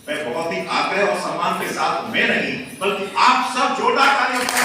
मैं बहुत ही आग्रह और सम्मान के साथ मैं नहीं बल्कि आप सब जोरदार तालियों से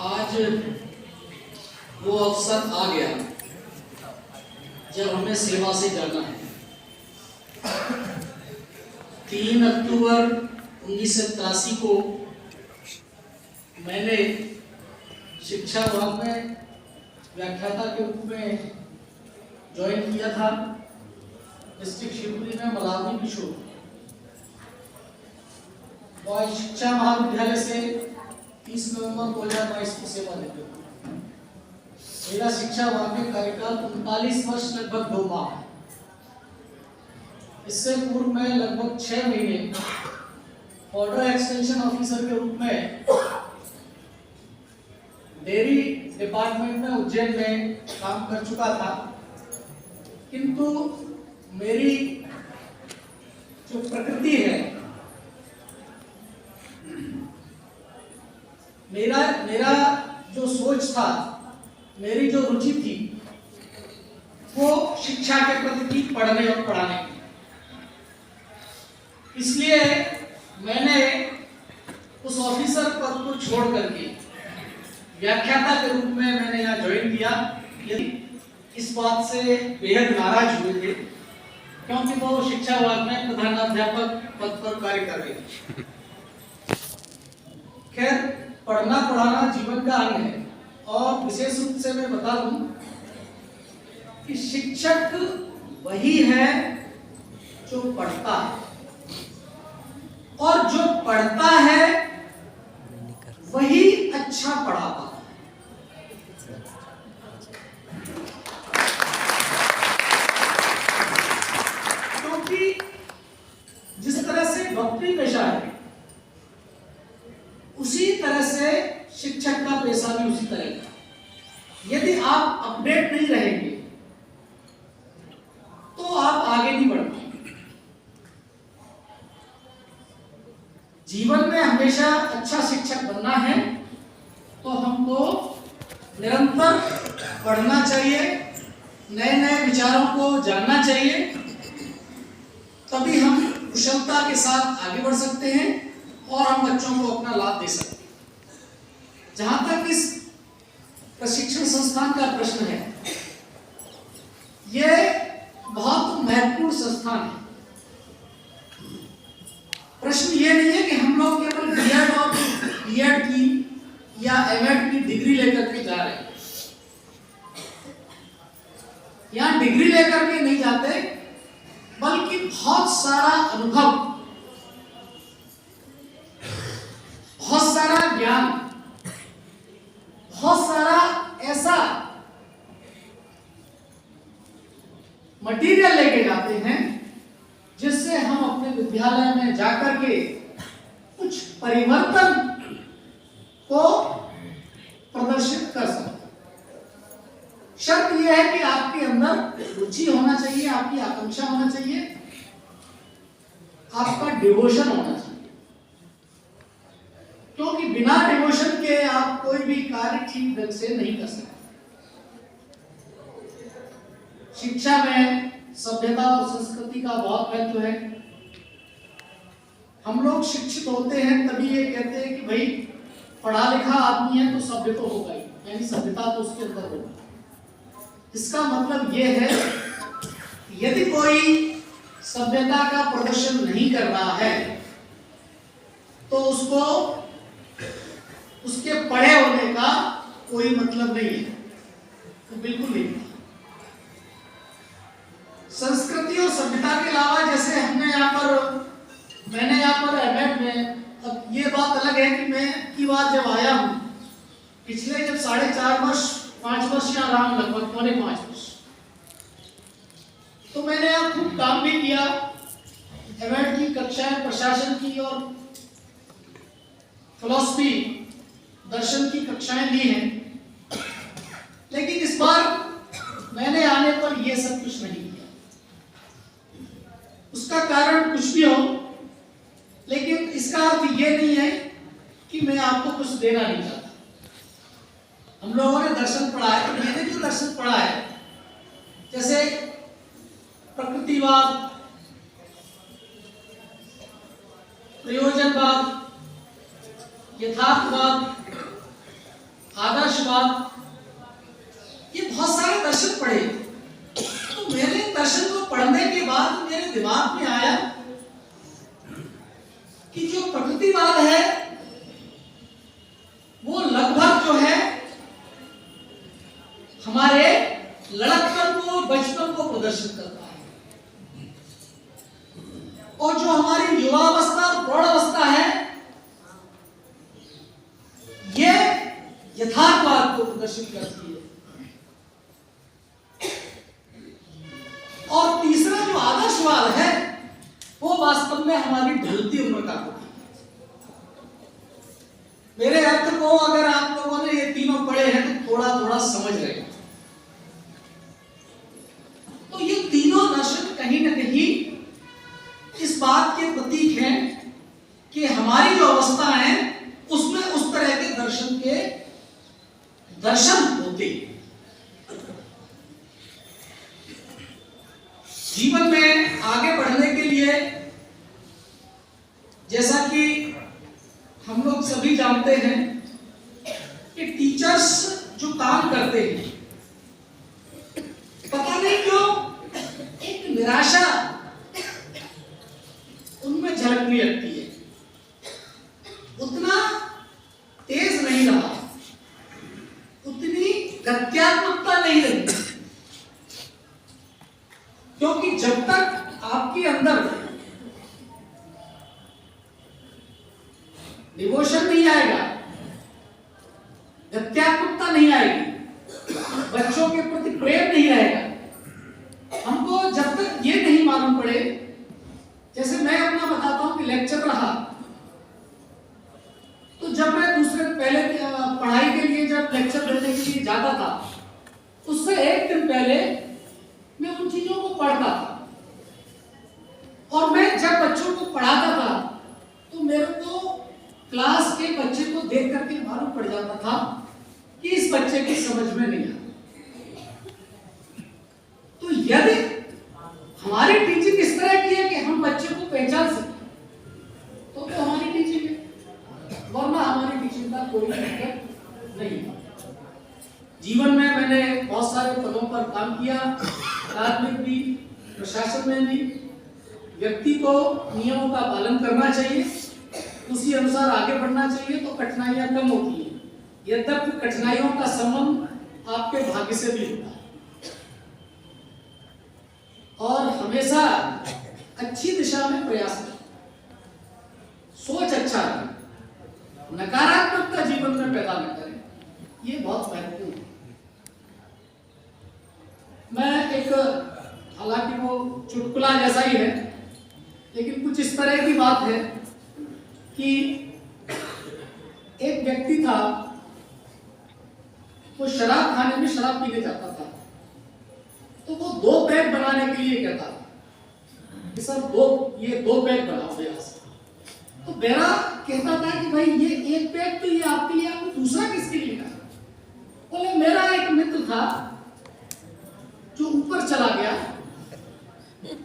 आज वो अवसर आ गया जब हमें सेवा से जाना है। 3 अक्टूबर 1983 को मैंने शिक्षा विभाग में व्याख्याता के रूप में ज्वाइन किया था डिस्ट्रिक्ट शिवपुरी में मलावनी किशोर और शिक्षा महाविद्यालय से 30 नवंबर 2022 को सेवा देते हुए मेरा शिक्षा विभाग में कार्यकाल 39 वर्ष लगभग 2 माह। इससे पूर्व में लगभग 6 महीने ऑर्डर एक्सटेंशन ऑफिसर के रूप में डेयरी डिपार्टमेंट में उज्जैन में काम कर चुका था, किंतु मेरी जो प्रकृति है, मेरा जो सोच था, मेरी जो रुचि थी वो शिक्षा के प्रति थी, पढ़ने और पढ़ाने की। इसलिए मैंने उस ऑफिसर पद को छोड़ करके व्याख्याता के रूप में मैंने यहाँ ज्वाइन किया। इस बात से बेहद नाराज हुए थे क्योंकि वो शिक्षा विभाग में प्रधानाध्यापक पद पर कार्य कर रहे थे। खैर, पढ़ना पढ़ाना जीवन का अंग है और विशेष रूप से मैं बता दूं कि शिक्षक वही है जो पढ़ता है और जो पढ़ता है वही अच्छा पढ़ाता है। क्योंकि जिस तरह से डॉक्टरी पेशा है उसी तरह से शिक्षक का पेशा भी उसी तरह का। यदि आप अपडेट नहीं रहेंगे तो आप आगे नहीं बढ़ पाएंगे। जीवन में हमेशा अच्छा शिक्षक बनना है तो हमको निरंतर पढ़ना चाहिए, नए नए विचारों को जानना चाहिए, तभी हम कुशलता के साथ आगे बढ़ सकते हैं और हम बच्चों को अपना लाभ दे सकते हैं। जहां तक इस प्रशिक्षण संस्थान का प्रश्न है, यह बहुत महत्वपूर्ण संस्थान है। प्रश्न ये नहीं है कि हम लोग केवल बीएड और बीएड की या एमएड की डिग्री लेकर के जा रहे हैं। यहां डिग्री लेकर के नहीं जाते, बल्कि बहुत सारा अनुभव, बहुत सारा ज्ञान, बहुत सारा ऐसा मटेरियल लेके जाते हैं जिससे हम अपने विद्यालय में जाकर के कुछ परिवर्तन को प्रदर्शित कर सकते हैं। शर्त यह है कि आपके अंदर रुचि होना चाहिए, आपकी आकांक्षा होना चाहिए, आपका डिवोशन होना चाहिए। क्योंकि बिना डिवोशन के आप कोई भी कार्य ठीक ढंग से नहीं कर सकते। शिक्षा में सभ्यता और संस्कृति का बहुत महत्व है। हम लोग शिक्षित होते हैं तभी ये कहते हैं कि भाई पढ़ा लिखा आदमी है तो सभ्य तो होगा ही, यानी सभ्यता तो उसके अंदर होगा। इसका मतलब ये है यदि कोई सभ्यता का प्रदर्शन नहीं कर रहा है तो उसको उसके पढ़े होने का कोई मतलब नहीं है, तो बिल्कुल नहीं। संस्कृति और सभ्यता के अलावा जैसे मैंने यहाँ पर एमएड में, अब ये बात अलग है कि मैं की बात जब आया हूँ, पिछले जब 4.5 वर्ष 5 वर्ष यहाँ रहा हूँ, लगभग 4.5 वर्ष, तो मैंने यहाँ खूब काम भी किया, एमएड की कक्षाएं प्रशासन की और फिलॉसफी दर्शन की कक्षाएं ली हैं, लेकिन इस बार मैंने आने पर यह सब कुछ नहीं किया। उसका कारण कुछ भी हो, लेकिन इसका अर्थ यह नहीं है कि मैं आपको कुछ देना नहीं चाहता। हम लोगों ने दर्शन पढ़ा है, तो मैंने जो दर्शन पढ़ा है, जैसे प्रकृतिवाद, प्रयोजनवाद, यथार्थवाद, आदर्शवाद, ये बहुत सारे दर्शन पढ़े। तो मेरे दर्शन को पढ़ने के बाद मेरे दिमाग में आया कि जो प्रकृतिवाद है वो लगभग जो है हमारे लड़कपन को, बचपन को प्रदर्शित करता है, और जो हमारी युवावस्था और प्रौढ़ावस्था है ये यथार्थवाद को प्रदर्शित करती है। और तीसरा जो आदर्शवाद है वो वास्तव में हमारी ढलती उम्र का होता है। मेरे अर्थ को अगर आप लोगों ने ये तीनों पढ़े हैं तो थोड़ा थोड़ा समझ रहे हैं। तो ये तीनों दर्शन कहीं ना कहीं इस बात के प्रतीक हैं कि हमारी जो अवस्था है उसमें उस तरह के दर्शन होते। जीवन में आगे बढ़ने के लिए, जैसा कि हम लोग सभी जानते हैं कि टीचर्स जो काम करते हैं, पता नहीं क्यों एक निराशा उनमें झलकने लगती है। उतना तेज नहीं रहा, उतनी गत्यात्मकता नहीं रही, क्योंकि जब तक आपके अंदर डिवोशन नहीं आएगा, गत्यात्मकता नहीं आएगी, बच्चों के प्रति प्रेम नहीं रहेगा, हमको जब तक ये नहीं मालूम पड़े। जैसे मैं अपना बताता हूं कि लेक्चर रहा, तो जब मैं पहले पढ़ाई के लिए जब लेक्चर देने के लिए जाता था, उससे एक दिन पहले मैं उन चीजों को पढ़ता था, और मैं जब बच्चों को पढ़ाता था तो मेरे को क्लास के बच्चे को देख करके मालूम पड़ जाता था कि इस बच्चे की समझ में नहीं आता। तो यदि हमारी टीचिंग इस तरह की है कि हम बच्चे को पहचान सकें तो हमारी टीचिंग है, वरना हमारी टीचिंग का कोई मतलब नहीं। जीवन में मैंने बहुत सारे पदों पर काम किया, अकादमिक भी, प्रशासन में भी। व्यक्ति को नियमों का पालन करना चाहिए, उसी अनुसार आगे बढ़ना चाहिए, तो कठिनाइयां कम होती हैं। यद्यपि कठिनाइयों का संबंध आपके भाग्य से भी होता है। और हमेशा अच्छी दिशा में प्रयास करें, सोच अच्छा रखें, नकारात्मकता जीवन में पैदा न करें, ये बहुत महत्वपूर्ण है। मैं एक, हालांकि वो चुटकुला जैसा ही है, लेकिन कुछ इस तरह की बात है कि एक व्यक्ति था, वो शराब खाने में शराब पीने जाता था, तो वो 2 पैक बनाने के लिए कहता था कि सर 2 पैक बनाओ मेरा से। तो मेरा कहता था कि भाई ये 1 पैक तो ये आपके लिए, आपको दूसरा किसके लिए था? बोले मेरा एक मित्र था जो ऊपर चला गया,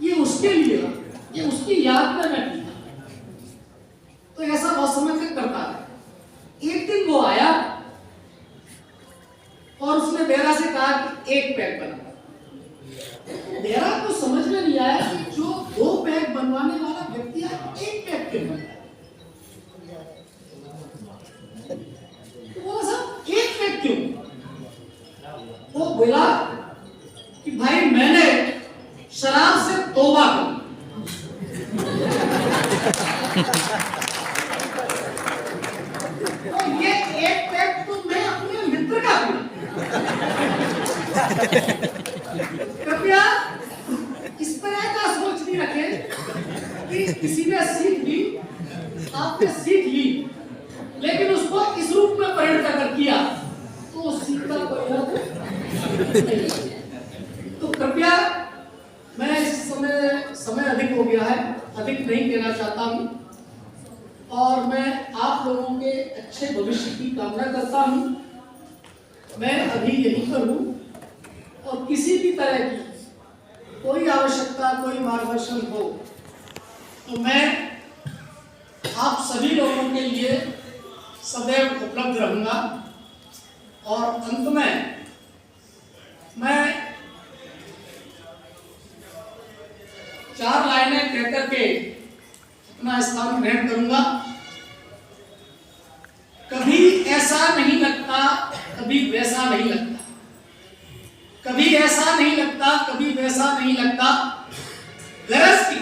ये उसके लिए, ये उसकी याद में मैं पीता। तो ऐसा बहुत समय तक करता है। एक दिन वो आया और उसने बेरा से कहा कि 1 पैक बना। बेरा को समझ में नहीं आया कि जो 2 पैक बनवाने वाला व्यक्ति है 1 पैक क्यों बनता है। तो बोला साहब 1 पैक क्यों? वो बोला कि भाई मैंने शराब से तौबा की। तो ये 1 पैक तो मैं अपने मित्र का पीना। कृपया इस तरह का सोच नहीं रखें कि किसी ने सीख ली, आपने सीख ली, तो कृपया, मैं इस समय अधिक हो गया है, अधिक नहीं कहना चाहता हूँ, और मैं आप लोगों के अच्छे भविष्य की कामना करता हूँ। मैं अभी यहीं पर हूँ, और किसी भी तरह की कोई आवश्यकता, कोई मार्गदर्शन हो तो मैं आप सभी लोगों के लिए सदैव उपलब्ध रहूंगा। और अंत में मैं 4 लाइनें कहकर के अपना स्थान ग्रहण करूंगा। कभी ऐसा नहीं लगता, कभी वैसा नहीं लगता, कभी ऐसा नहीं लगता, कभी वैसा नहीं लगता, गरज की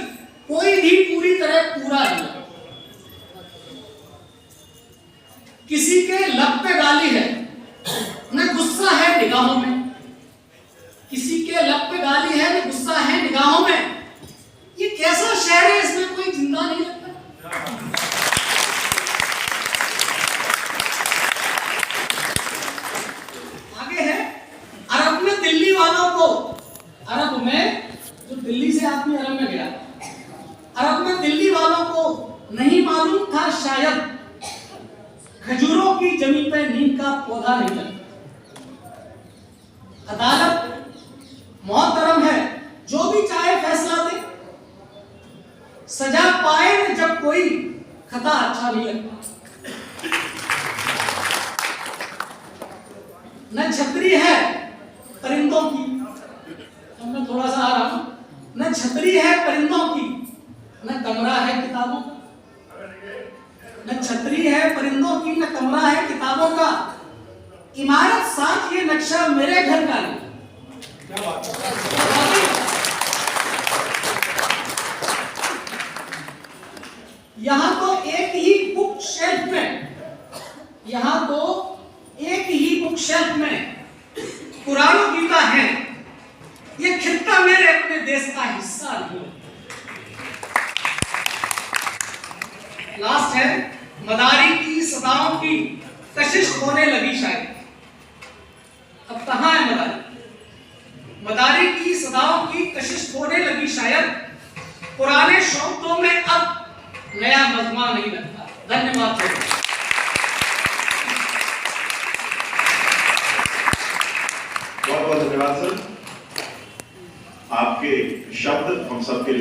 कोई भी पूरी तरह पूरा नहीं लगता। किसी के लब पे गाली है, न गुस्सा है निगाहों में, किसी के लब पे गाली है, न गुस्सा है निगाहों में। ये कैसा शहर है, इसमें कोई जिंदा नहीं लगता। आगे है, अरब में दिल्ली वालों को, अरब में जो दिल्ली से आदमी अरब में गया, अरब में दिल्ली वालों को नहीं मालूम था शायद खजूरों की जमीन पे नीम का पौधा नहीं लगता। अदालत मोहतरम है, जो भी चाहे फैसला दे, सजा पाए न जब कोई खता अच्छा नहीं लगता। न छतरी है परिंदों की, अब मैं थोड़ा सा आ रहा हूं, न छतरी है परिंदों की, न कमरा है किताबों का, न छतरी है परिंदों की, न कमरा है किताबों का, इमारत साथ ये नक्शा मेरे घर का नहीं। क्या बात है। यहां तो एक ही बुक शेल्फ में, यहां तो एक ही बुक शेल्फ में कुरान और गीता है। ये खित्ता मेरे अपने देश का हिस्सा नहीं है। लास्ट है, मदारी की सदाओं की कशिश होने लगी शायद। अब कहां है मदारी? मदारी की सदाओं की कशिश होने लगी शायद, पुराने शब्दों में अब नया मजमा नहीं लगता। धन्यवाद। बहुत बहुत धन्यवाद सर, आपके शब्द हम सबके लिए